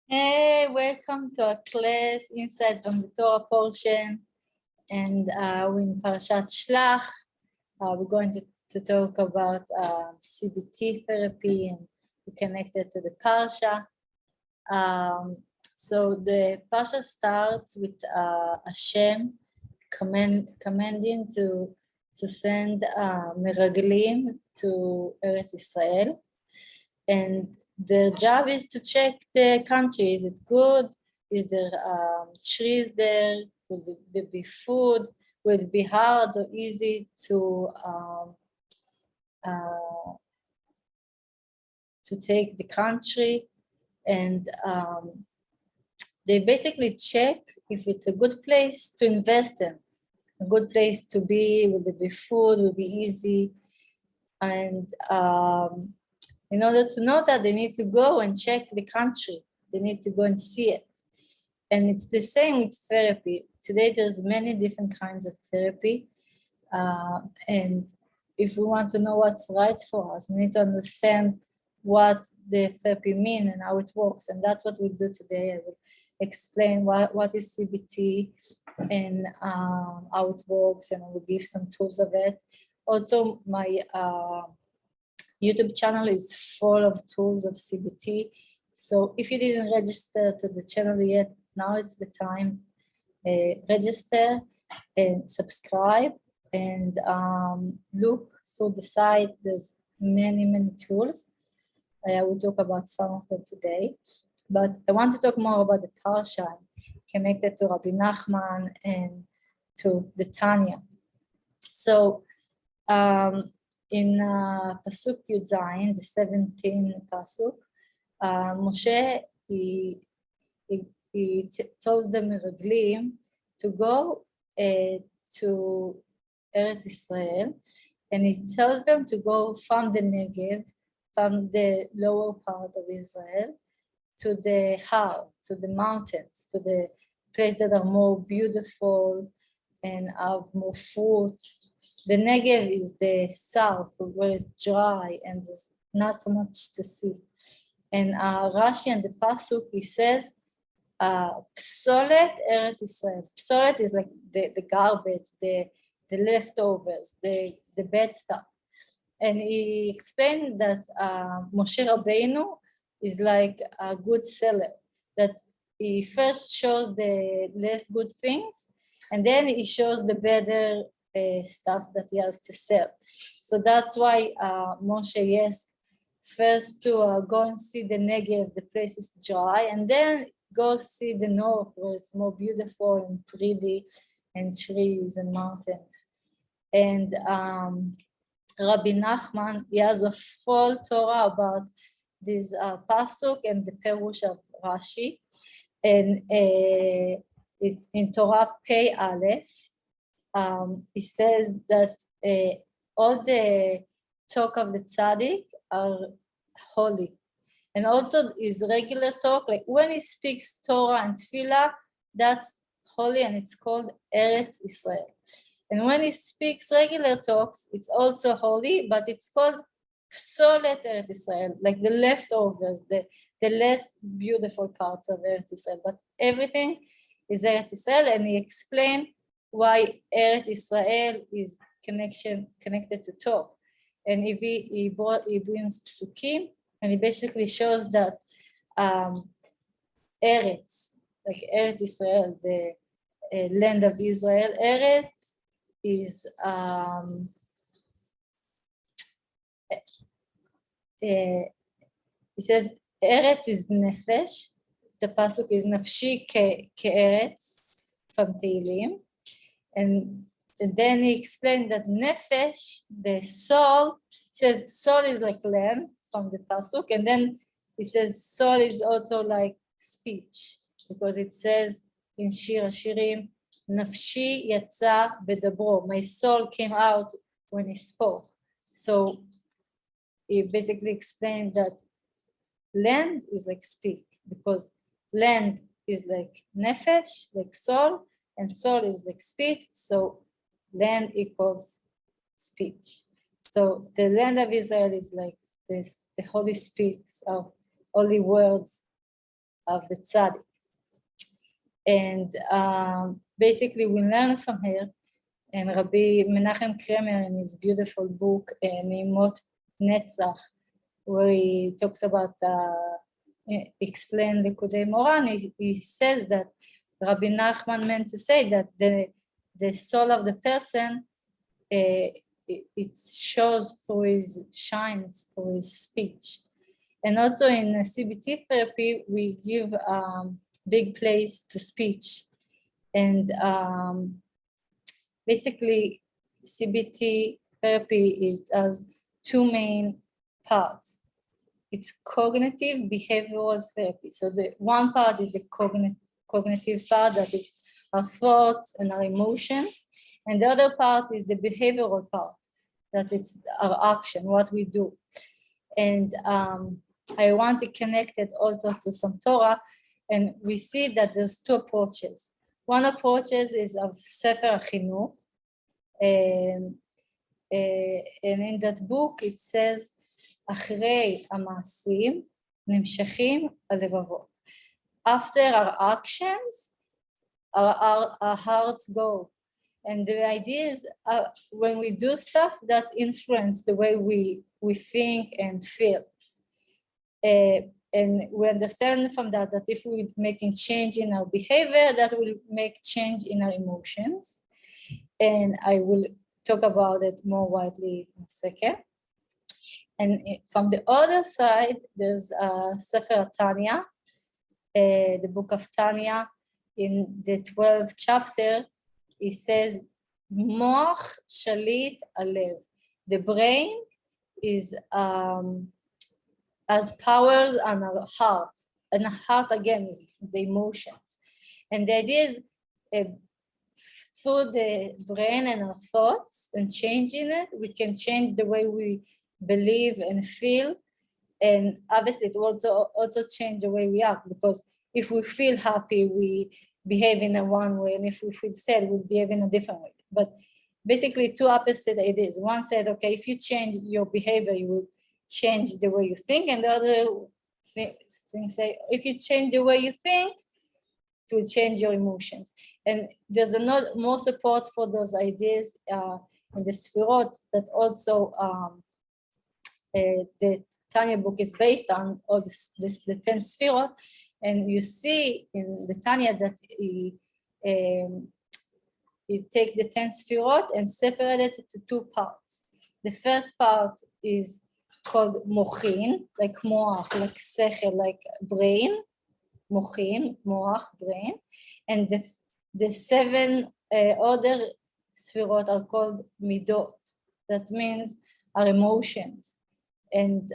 Hey, welcome to our class inside from the Torah portion, and we're in Parshat Beshalach. We're going to talk about CBT therapy, and we connect it to the Parsha. So the Parsha starts with Hashem commanding to send Meraglim to Eretz Israel, and their job is to check the country. Is it good? Is there trees there? Will there be food? Will it be hard or easy to take the country? And they basically check if it's a good place to invest in, a good place to be. Will there be food? Will it be easy? And in order to know that, they need to go and check the country. They need to go and see it. And it's the same with therapy. Today, there's many different kinds of therapy. And if we want to know what's right for us, we need to understand what the therapy means and how it works. And that's what we'll do today. I will explain what is CBT and how it works, and I will give some tools of it. Also, my YouTube channel is full of tools of CBT. So if you didn't register to the channel yet, now it's the time. Register and subscribe, and look through the site. There's many tools. I will talk about some of them today, but I want to talk more about the Parsha connected to Rabbi Nachman and to the Tanya. So in Pasuk Yud Zayin, the 17th Pasuk, Moshe, he tells the Meraglim to go to Eretz Israel, and he tells them to go from the Negev, from the lower part of Israel, to the Har, to the mountains, to the place that are more beautiful and have more fruit. The Negev is the south, where it's dry and there's not so much to see. And Rashi and the Pasuk, he says, Psolet Eretz Israel. Psolet is like the garbage, the leftovers, the bad stuff. And he explained that Moshe Rabbeinu is like a good seller, that he first shows the less good things, and then he shows the better stuff that he has to sell. So that's why Moshe asked first to go and see the Negev, the place is dry, and then go see the north, where it's more beautiful and pretty, and trees and mountains. And Rabbi Nachman, he has a full Torah about this pasuk and the perush of Rashi. And in Torah Pei Aleph, he says that all the talk of the tzaddik are holy. And also his regular talk, like when he speaks Torah and Tefillah, that's holy, and it's called Eretz Israel. And when he speaks regular talks, it's also holy, but it's called Psolet Eretz Israel, like the leftovers, the less beautiful parts of Eretz Israel. But everything is Eretz Israel, and he explained why Eretz Israel is connected to talk. And he brings psukim, and he basically shows that Eretz, like Eretz Israel, the land of Israel, Eretz is it says Eretz is nefesh. The pasuk is nafshi ke'eretz from Tehillim, and then he explained that nefesh, the soul, says soul is like land from the pasuk, and then he says soul is also like speech, because it says in Shira Shirim, nafshi yatsa bedabro, my soul came out when he spoke. So he basically explained that land is like speak, because land is like nefesh, like soul, and soul is like speech, so land equals speech. So the land of Israel is like this, the holy speaks of holy words the tzaddik. And basically we learn from her, and Rabbi Menachem Kremer in his beautiful book, Neimot Netzach, where he talks about, explain Likutei Moharan, he says that Rabbi Nachman meant to say that the soul of the person, it shows through his shines, through his speech. And also in CBT therapy, we give big place to speech. And basically, CBT therapy has two main parts. It's cognitive behavioral therapy. So the one part is the cognitive part, that is our thoughts and our emotions. And the other part is the behavioral part, that it's our action, what we do. And I want to connect it also to some Torah, and we see that there's two approaches. One approach is of Sefer HaChinuch, and in that book it says, אחרי המעשים נמשכים הלבבות. After our actions, our hearts go. And the idea is when we do stuff that influence the way we think and feel. And we understand from that if we're making change in our behavior, that will make change in our emotions. And I will talk about it more widely in a second. And from the other side, there's Sefer Tanya, the Book of Tanya. In the 12th chapter, it says, Moach shalit alev. The brain is has powers on our heart, and the heart again is the emotions. And the idea is through the brain and our thoughts and changing it, we can change the way we believe and feel. And obviously it will also change the way we act, because if we feel happy, we behave in a one way, and if we feel sad, we behave in a different way. But basically two opposite ideas. One said, okay, if you change your behavior, you will change the way you think, and the other thing say, if you change the way you think, it will change your emotions. And there's more support for those ideas in the Sfirot that also the Tanya book is based on, all the 10 Sfirot. And you see in the Tanya that he take the 10 Sfirot and separate it into two parts. The first part is called mochin, like moach, like sechel, like brain, mochin, moach, brain. And the 7 other Sfirot are called midot. That means our emotions. And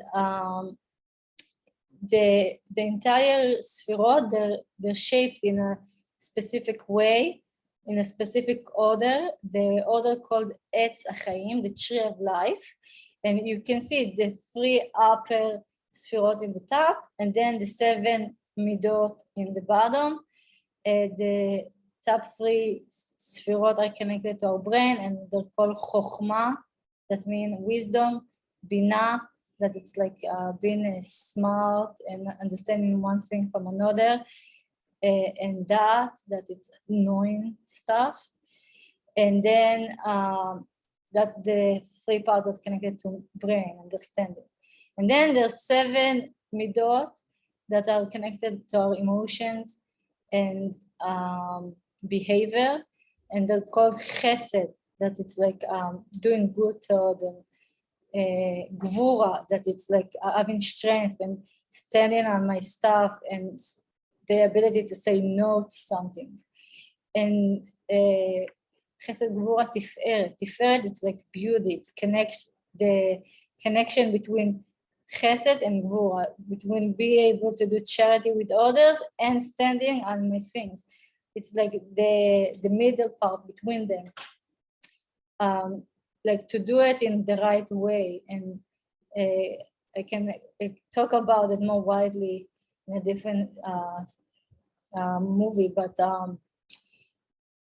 the entire Sfirot, they're shaped in a specific way, in a specific order, the order called Etz HaChaim, the tree of life. And you can see the 3 upper Sfirot in the top, and then the 7 midot in the bottom. The top 3 Sfirot are connected to our brain, and they're called Chokhmah, that means wisdom, Binah, that it's like being smart and understanding one thing from another, and that it's knowing stuff. And then that the 3 parts that connected to brain, understanding. And then there's 7 midot that are connected to our emotions and behavior, and they're called chesed, that it's like doing good to them. Gvura, that it's like having strength and standing on my stuff, and the ability to say no to something. And Chesed, Gvura, Tiferet. Tiferet, it's like beauty. It's the connection between Chesed and Gvura, between being able to do charity with others and standing on my things. It's like the middle part between them. Like to do it in the right way. And I can talk about it more widely in a different movie, but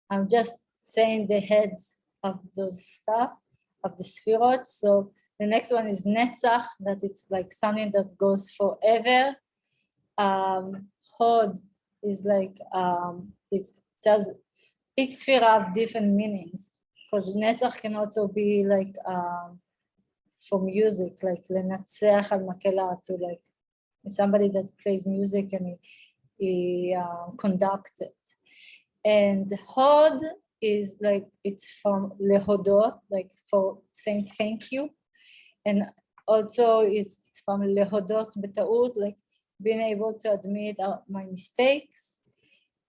I'm just saying the heads of those stuff, of the Sfirot. So the next one is Netzach, that it's like something that goes forever. Hod is like, each Sphira have different meanings, because Netzach can also be like for music, like Lenatzeach al Makela, to like somebody that plays music and he conducts it. And Hod is like, it's from Lehodot, like for saying thank you. And also it's from Lehodot Betaut, like being able to admit my mistakes.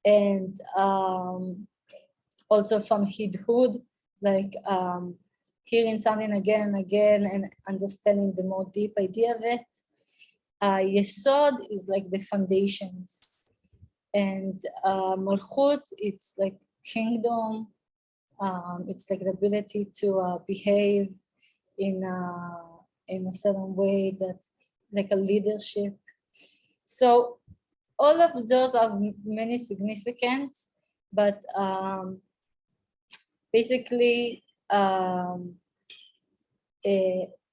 And also from Hidhud, like hearing something again and again and understanding the more deep idea of it. Yesod is like the foundations. And Malchut, it's like kingdom. It's like the ability to behave in a certain way, that like a leadership. So all of those have many significance, but basically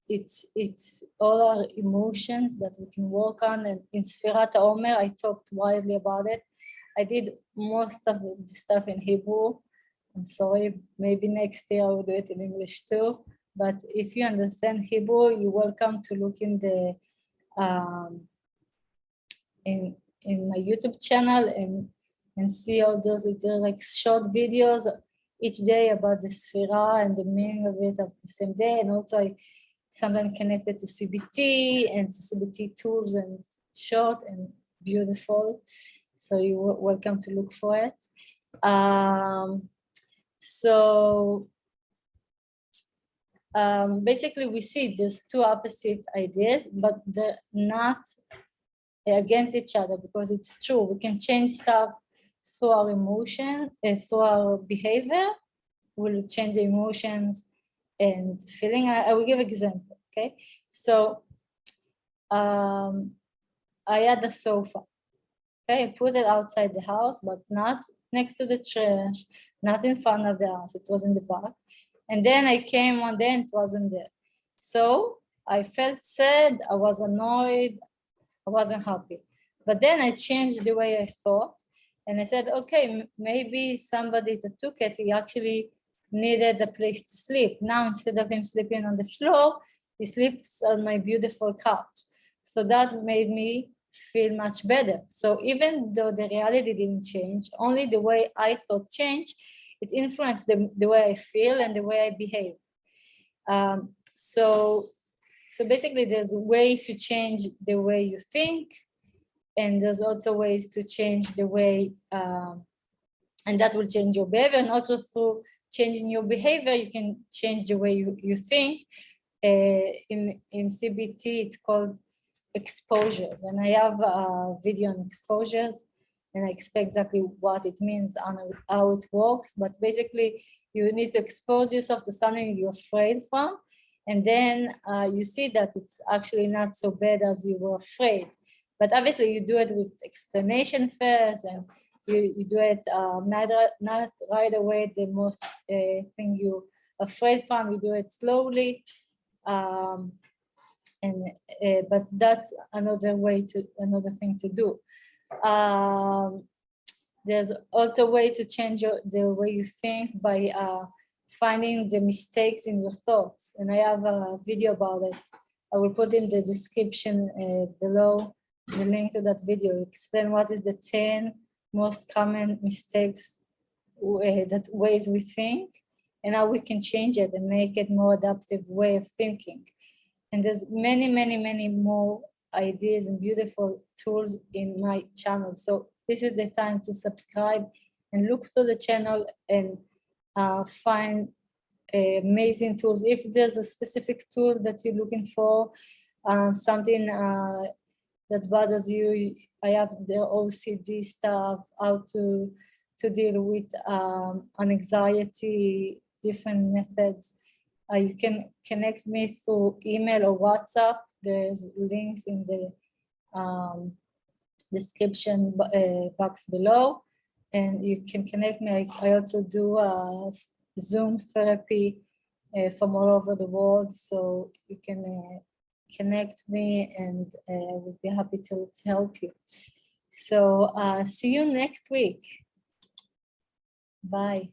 it's all our emotions that we can work on. And in Sfirat HaOmer, I talked widely about it. I did most of the stuff in Hebrew. I'm sorry, maybe next year I will do it in English too. But if you understand Hebrew, you're welcome to look in the in my YouTube channel and see all those. It's like short videos each day about the Sphira and the meaning of it of the same day. And also I sometimes connected to CBT and to CBT tools, and short and beautiful. So you're welcome to look for it. Basically we see just two opposite ideas, but they're not against each other, because it's true. We can change stuff through our emotion, through our behavior. We'll change the emotions and feeling. I will give an example, okay? So I had a sofa, okay? I put it outside the house, but not next to the trash, not in front of the house. It was in the back. And then I came one day and it wasn't there. So I felt sad, I was annoyed, I wasn't happy. But then I changed the way I thought, and I said, okay, maybe somebody that took it, he actually needed a place to sleep. Now, instead of him sleeping on the floor, he sleeps on my beautiful couch. So that made me feel much better. So even though the reality didn't change, only the way I thought changed, it influenced the way I feel and the way I behave. So basically there's a way to change the way you think, and there's also ways to change the way, and that will change your behavior. And also through changing your behavior, you can change the way you think. In CBT, it's called exposures. And I have a video on exposures, and I explain exactly what it means and how it works. But basically, you need to expose yourself to something you're afraid from. And then you see that it's actually not so bad as you were afraid. But obviously you do it with explanation first, and you do it not right away, the most thing you're afraid from, you do it slowly. But that's another thing to do. There's also a way to change the way you think by finding the mistakes in your thoughts. And I have a video about it. I will put in the description below the link to that video. Explain what is the 10 most common mistakes, that ways we think, and how we can change it and make it more adaptive way of thinking. And there's many, many, many more ideas and beautiful tools in my channel. So this is the time to subscribe and look through the channel and find amazing tools. If there's a specific tool that you're looking for, something that bothers you, I have the OCD stuff, how to deal with anxiety, different methods. You can connect me through email or WhatsApp. There's links in the description box below, and you can connect me. I also do Zoom therapy from all over the world, so you can connect me, and I would be happy to help you. So see you next week. Bye.